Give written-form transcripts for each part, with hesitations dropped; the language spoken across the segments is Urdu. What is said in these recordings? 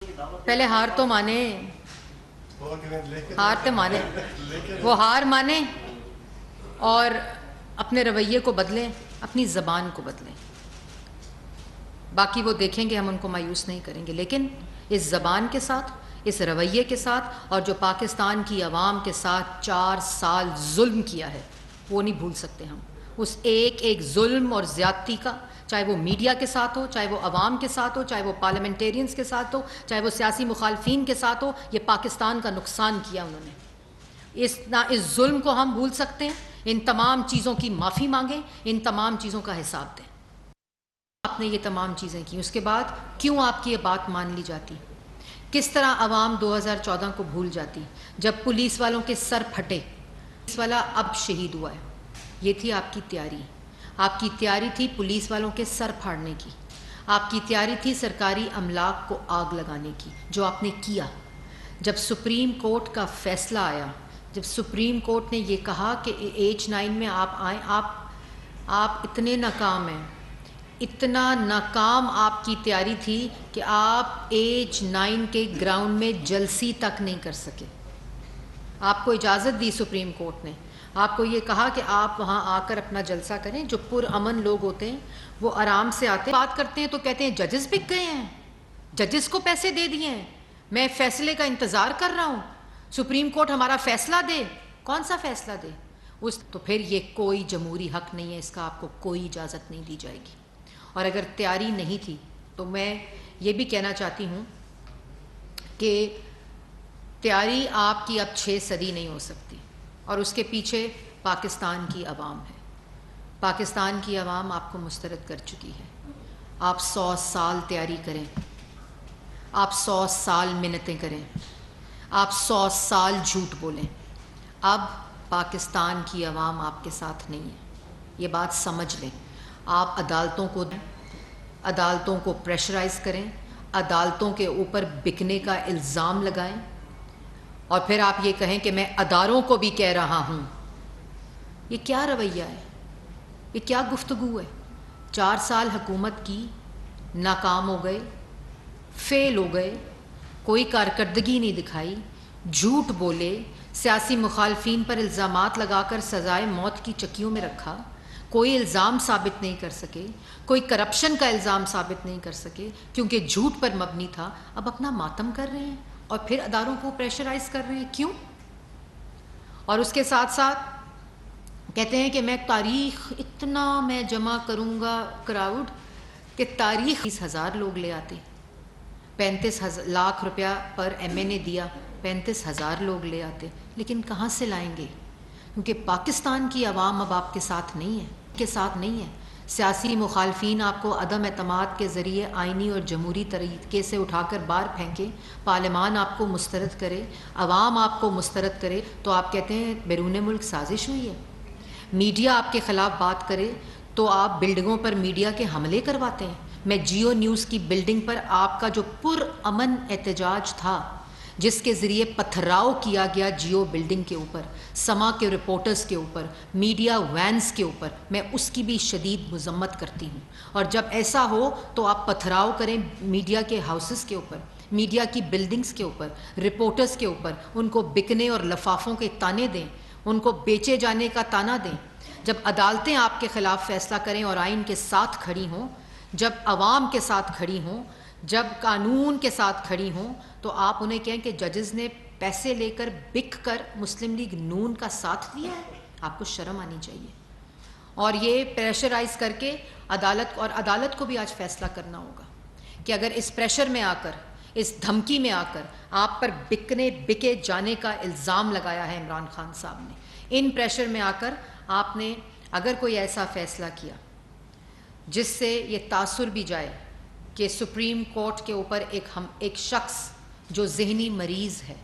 پہلے ہار تو مانے، ہار تو مانے، وہ ہار مانے اور اپنے رویے کو بدلیں، اپنی زبان کو بدلیں. باقی وہ دیکھیں گے، ہم ان کو مایوس نہیں کریں گے، لیکن اس زبان کے ساتھ، اس رویے کے ساتھ، اور جو پاکستان کی عوام کے ساتھ 4 سال ظلم کیا ہے وہ نہیں بھول سکتے ہم. اس ایک ایک ظلم اور زیادتی کا، چاہے وہ میڈیا کے ساتھ ہو، چاہے وہ عوام کے ساتھ ہو، چاہے وہ پارلیمنٹیرینز کے ساتھ ہو، چاہے وہ سیاسی مخالفین کے ساتھ ہو، یہ پاکستان کا نقصان کیا انہوں نے. اس ظلم کو ہم بھول سکتے ہیں؟ ان تمام چیزوں کی معافی مانگیں، ان تمام چیزوں کا حساب دیں. آپ نے یہ تمام چیزیں کی، اس کے بعد کیوں آپ کی یہ بات مان لی جاتی؟ کس طرح عوام 2014 کو بھول جاتی جب پولیس والوں کے سر پھٹے؟ پولیس والا اب شہید ہوا ہے. یہ تھی آپ کی تیاری. آپ کی تیاری تھی پولیس والوں کے سر پھاڑنے کی. آپ کی تیاری تھی سرکاری املاک کو آگ لگانے کی، جو آپ نے کیا. جب سپریم کورٹ کا فیصلہ آیا، جب سپریم کورٹ نے یہ کہا کہ ایج 9 میں آپ آئیں، آپ اتنے ناکام ہیں، اتنا ناکام آپ کی تیاری تھی کہ آپ ایج 9 کے گراؤنڈ میں جلسی تک نہیں کر سکے. آپ کو اجازت دی سپریم کورٹ نے، آپ کو یہ کہا کہ آپ وہاں آ کر اپنا جلسہ کریں. جو پرامن لوگ ہوتے ہیں وہ آرام سے آتے ہیں، بات کرتے ہیں تو کہتے ہیں ججز بک گئے ہیں، ججز کو پیسے دے دیے ہیں، میں فیصلے کا انتظار کر رہا ہوں، سپریم کورٹ ہمارا فیصلہ دے. کون سا فیصلہ دے؟ تو پھر یہ کوئی جمہوری حق نہیں ہے، اس کا آپ کو کوئی اجازت نہیں دی جائے گی. اور اگر تیاری نہیں تھی تو میں یہ بھی کہنا چاہتی ہوں کہ تیاری آپ کی اب 6 صدی نہیں ہو سکتی، اور اس کے پیچھے پاکستان کی عوام ہے. پاکستان کی عوام آپ کو مسترد کر چکی ہے. آپ 100 سال تیاری کریں، آپ 100 سال منتیں کریں، آپ 100 سال جھوٹ بولیں، اب پاکستان کی عوام آپ کے ساتھ نہیں ہے. یہ بات سمجھ لیں. آپ عدالتوں کو پریشرائز کریں، عدالتوں کے اوپر بکنے کا الزام لگائیں، اور پھر آپ یہ کہیں کہ میں اداروں کو بھی کہہ رہا ہوں. یہ کیا رویہ ہے؟ یہ کیا گفتگو ہے؟ 4 سال حکومت کی، ناکام ہو گئے، فیل ہو گئے، کوئی کارکردگی نہیں دکھائی، جھوٹ بولے، سیاسی مخالفین پر الزامات لگا کر سزائے موت کی چکیوں میں رکھا، کوئی الزام ثابت نہیں کر سکے، کوئی کرپشن کا الزام ثابت نہیں کر سکے کیونکہ جھوٹ پر مبنی تھا. اب اپنا ماتم کر رہے ہیں اور پھر اداروں کو پریشرائز کر رہے ہیں. کیوں؟ اور اس کے ساتھ ساتھ کہتے ہیں کہ میں تاریخ اتنا میں جمع کروں گا کراؤڈ کہ تاریخ 30,000 لوگ لے آتے. 35 لاکھ روپیہ پر ایم اے نے دیا، 35,000 لوگ لے آتے. لیکن کہاں سے لائیں گے؟ کیونکہ پاکستان کی عوام اب آپ کے ساتھ نہیں ہے. سیاسی مخالفین آپ کو عدم اعتماد کے ذریعے آئینی اور جمہوری طریقے سے اٹھا کر باہر پھینکے، پارلیمان آپ کو مسترد کرے، عوام آپ کو مسترد کرے، تو آپ کہتے ہیں بیرون ملک سازش ہوئی ہے. میڈیا آپ کے خلاف بات کرے تو آپ بلڈنگوں پر میڈیا کے حملے کرواتے ہیں. میں جیو نیوز کی بلڈنگ پر آپ کا جو پرامن احتجاج تھا، جس کے ذریعے پتھراؤ کیا گیا جیو بلڈنگ کے اوپر، سما کے رپورٹرز کے اوپر، میڈیا وینز کے اوپر، میں اس کی بھی شدید مذمت کرتی ہوں. اور جب ایسا ہو تو آپ پتھراؤ کریں میڈیا کے ہاؤسز کے اوپر، میڈیا کی بلڈنگز کے اوپر، رپورٹرز کے اوپر، ان کو بکنے اور لفافوں کے تانے دیں، ان کو بیچے جانے کا تانا دیں. جب عدالتیں آپ کے خلاف فیصلہ کریں اور آئین کے ساتھ کھڑی ہوں، جب عوام کے ساتھ کھڑی ہوں، جب قانون کے ساتھ کھڑی ہوں، تو آپ انہیں کہیں کہ ججز نے پیسے لے کر بک کر مسلم لیگ نون کا ساتھ دیا ہے. آپ کو شرم آنی چاہیے. اور یہ پریشرائز کر کے عدالت کو بھی آج فیصلہ کرنا ہوگا کہ اگر اس پریشر میں آ کر، اس دھمکی میں آ کر آپ پر بکے جانے کا الزام لگایا ہے عمران خان صاحب نے، ان پریشر میں آ کر آپ نے اگر کوئی ایسا فیصلہ کیا جس سے یہ تاثر بھی جائے کہ سپریم کورٹ کے اوپر ایک شخص جو ذہنی مریض ہے،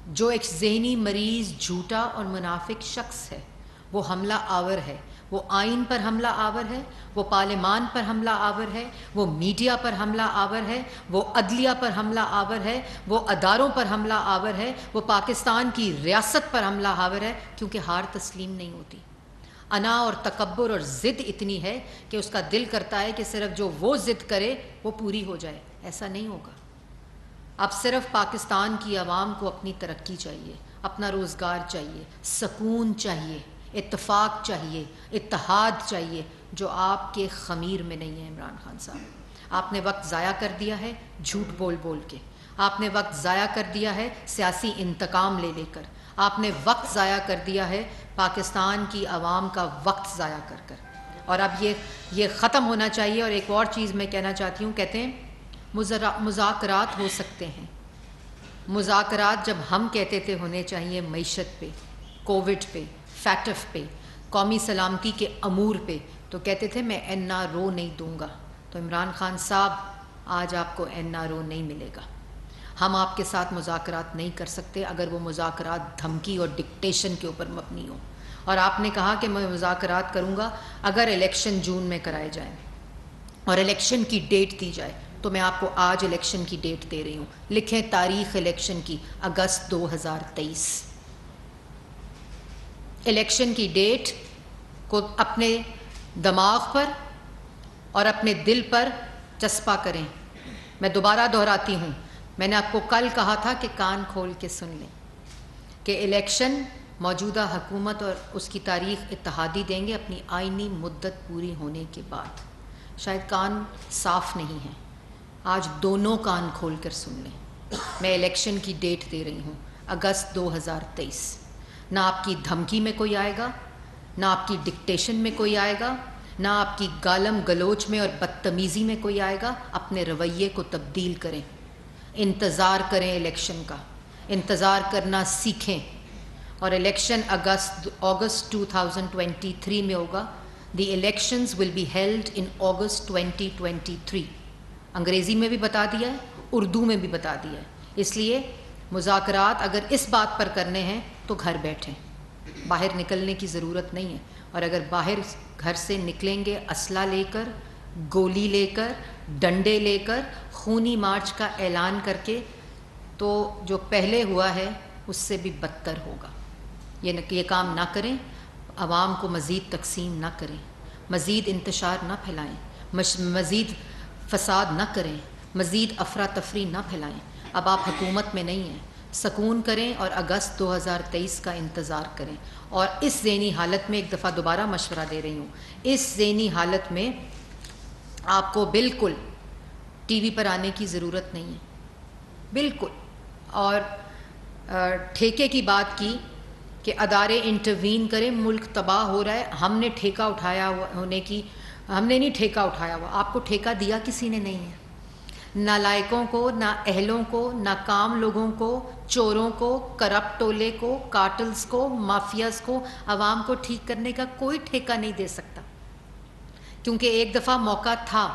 جو ایک ذہنی مریض، جھوٹا اور منافق شخص ہے، وہ حملہ آور ہے، وہ آئین پر حملہ آور ہے، وہ پارلیمان پر حملہ آور ہے، وہ میڈیا پر حملہ آور ہے، وہ عدلیہ پر حملہ آور ہے، وہ اداروں پر حملہ آور ہے، وہ پاکستان کی ریاست پر حملہ آور ہے، کیونکہ ہار تسلیم نہیں ہوتی. انا اور تکبر اور ضد اتنی ہے کہ اس کا دل کرتا ہے کہ صرف جو وہ ضد کرے وہ پوری ہو جائے. ایسا نہیں ہوگا. اب صرف پاکستان کی عوام کو اپنی ترقی چاہیے, اپنا روزگار چاہیے, سکون چاہیے, اتفاق چاہیے, اتحاد چاہیے, جو آپ کے خمیر میں نہیں ہے. عمران خان صاحب, آپ نے وقت ضائع کر دیا ہے جھوٹ بول بول کے, آپ نے وقت ضائع کر دیا ہے سیاسی انتقام لے لے کر, آپ نے وقت ضائع کر دیا ہے پاکستان کی عوام کا وقت ضائع کر کر. اور اب یہ ختم ہونا چاہیے. اور ایک اور چیز میں کہنا چاہتی ہوں, کہتے ہیں مذاکرات ہو سکتے ہیں. مذاکرات جب ہم کہتے تھے ہونے چاہیے معیشت پہ, کووڈ پہ, فیٹف پہ, قومی سلامتی کے امور پہ, تو کہتے تھے میں NRO نہیں دوں گا. تو عمران خان صاحب, آج آپ کو NRO نہیں ملے گا. ہم آپ کے ساتھ مذاکرات نہیں کر سکتے اگر وہ مذاکرات دھمکی اور ڈکٹیشن کے اوپر مبنی ہوں. اور آپ نے کہا کہ میں مذاکرات کروں گا اگر الیکشن جون میں کرائے جائیں اور الیکشن کی ڈیٹ دی جائے. تو میں آپ کو آج الیکشن کی ڈیٹ دے رہی ہوں, لکھیں تاریخ الیکشن کی, اگست 2023. الیکشن کی ڈیٹ کو اپنے دماغ پر اور اپنے دل پر چسپاں کریں. میں دوبارہ دہراتی ہوں, میں نے آپ کو کل کہا تھا کہ کان کھول کے سن لیں کہ الیکشن موجودہ حکومت اور اس کی تاریخ اتحادی دیں گے اپنی آئینی مدت پوری ہونے کے بعد. شاید کان صاف نہیں ہیں, آج دونوں کان کھول کر سن لیں. میں الیکشن کی ڈیٹ دے رہی ہوں, اگست 2023. نہ آپ کی دھمکی میں کوئی آئے گا, نہ آپ کی ڈکٹیشن میں کوئی آئے گا, نہ آپ کی گالم گلوچ میں اور بدتمیزی میں کوئی آئے گا. اپنے رویے کو تبدیل کریں, انتظار کریں الیکشن کا, انتظار کرنا سیکھیں. اور الیکشن اگست 2023 میں ہوگا. The elections will be held in August 2023. انگریزی میں بھی بتا دیا ہے, اردو میں بھی بتا دیا ہے. اس لیے مذاکرات اگر اس بات پر کرنے ہیں تو گھر بیٹھیں, باہر نکلنے کی ضرورت نہیں ہے. اور اگر باہر گھر سے نکلیں گے اسلحہ لے کر, گولی لے کر, ڈنڈے لے کر, خونی مارچ کا اعلان کر کے, تو جو پہلے ہوا ہے اس سے بھی بدتر ہوگا. یہ کام نہ کریں, عوام کو مزید تقسیم نہ کریں, مزید انتشار نہ پھیلائیں, مزید فساد نہ کریں, مزید افراتفری نہ پھیلائیں. اب آپ حکومت میں نہیں ہیں, سکون کریں اور اگست 2023 کا انتظار کریں. اور اس ذہنی حالت میں ایک دفعہ دوبارہ مشورہ دے رہی ہوں, اس ذہنی حالت میں آپ کو بالکل ٹی وی پر آنے کی ضرورت نہیں ہے, بالکل. اور ٹھیکے کی بات کی کہ ادارے انٹروین کریں, ملک تباہ ہو رہا ہے, ہم نے ٹھیکہ اٹھایا ہونے کی, ہم نے نہیں ٹھیکہ اٹھایا ہوا. آپ کو ٹھیکہ دیا کسی نے نہیں ہے. نالائقوں کو, نہ اہلوں کو, ناکام لوگوں کو, چوروں کو, کرپٹ ٹولے کو, کارٹلز کو, مافیاز کو عوام کو ٹھیک کرنے کا کوئی ٹھیکہ نہیں دے سکتا, کیونکہ ایک دفعہ موقع تھا.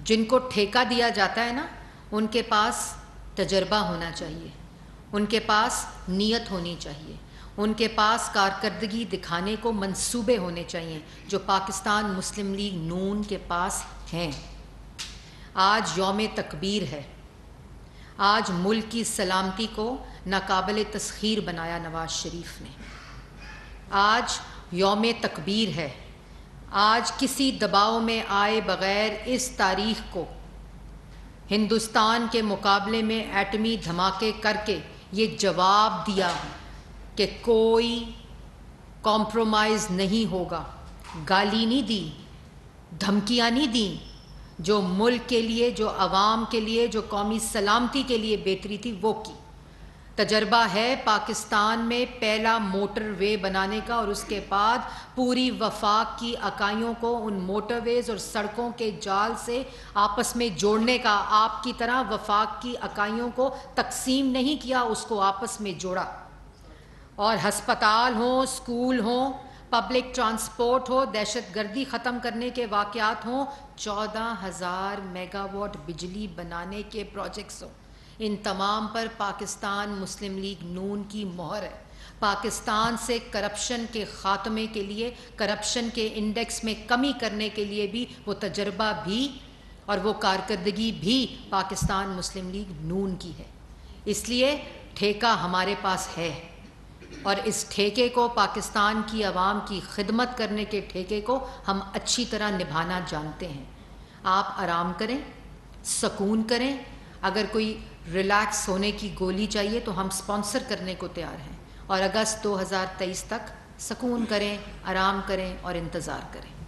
جن کو ٹھیکہ دیا جاتا ہے نا, ان کے پاس تجربہ ہونا چاہیے, ان کے پاس نیت ہونی چاہیے, ان کے پاس کارکردگی دکھانے کو منصوبے ہونے چاہیے, جو پاکستان مسلم لیگ نون کے پاس ہیں. آج یوم تکبیر ہے, آج ملک کی سلامتی کو ناقابل تسخیر بنایا نواز شریف نے. آج یوم تکبیر ہے, آج کسی دباؤ میں آئے بغیر اس تاریخ کو ہندوستان کے مقابلے میں ایٹمی دھماکے کر کے یہ جواب دیا کہ کوئی کمپرومائز نہیں ہوگا. گالی نہیں دی, دھمکیاں نہیں دیں. جو ملک کے لیے, جو عوام کے لیے, جو قومی سلامتی کے لیے بہتری تھی وہ کی. تجربہ ہے پاکستان میں پہلا موٹر وے بنانے کا, اور اس کے بعد پوری وفاق کی اکائیوں کو ان موٹر ویز اور سڑکوں کے جال سے آپس میں جوڑنے کا. آپ کی طرح وفاق کی اکائیوں کو تقسیم نہیں کیا, اس کو آپس میں جوڑا. اور ہسپتال ہوں, اسکول ہوں, پبلک ٹرانسپورٹ ہو, دہشت گردی ختم کرنے کے واقعات ہوں, 14,000 میگا واٹ بجلی بنانے کے پروجیکٹس ہوں, ان تمام پر پاکستان مسلم لیگ نون کی مہر ہے. پاکستان سے کرپشن کے خاتمے کے لیے, کرپشن کے انڈیکس میں کمی کرنے کے لیے بھی وہ تجربہ بھی اور وہ کارکردگی بھی پاکستان مسلم لیگ نون کی ہے. اس لیے ٹھیکہ ہمارے پاس ہے, اور اس ٹھیکے کو, پاکستان کی عوام کی خدمت کرنے کے ٹھیکے کو ہم اچھی طرح نبھانا جانتے ہیں. آپ آرام کریں, سکون کریں. اگر کوئی ریلیکس ہونے کی گولی چاہیے تو ہم سپانسر کرنے کو تیار ہیں, اور اگست 2023 تک سکون کریں, آرام کریں اور انتظار کریں.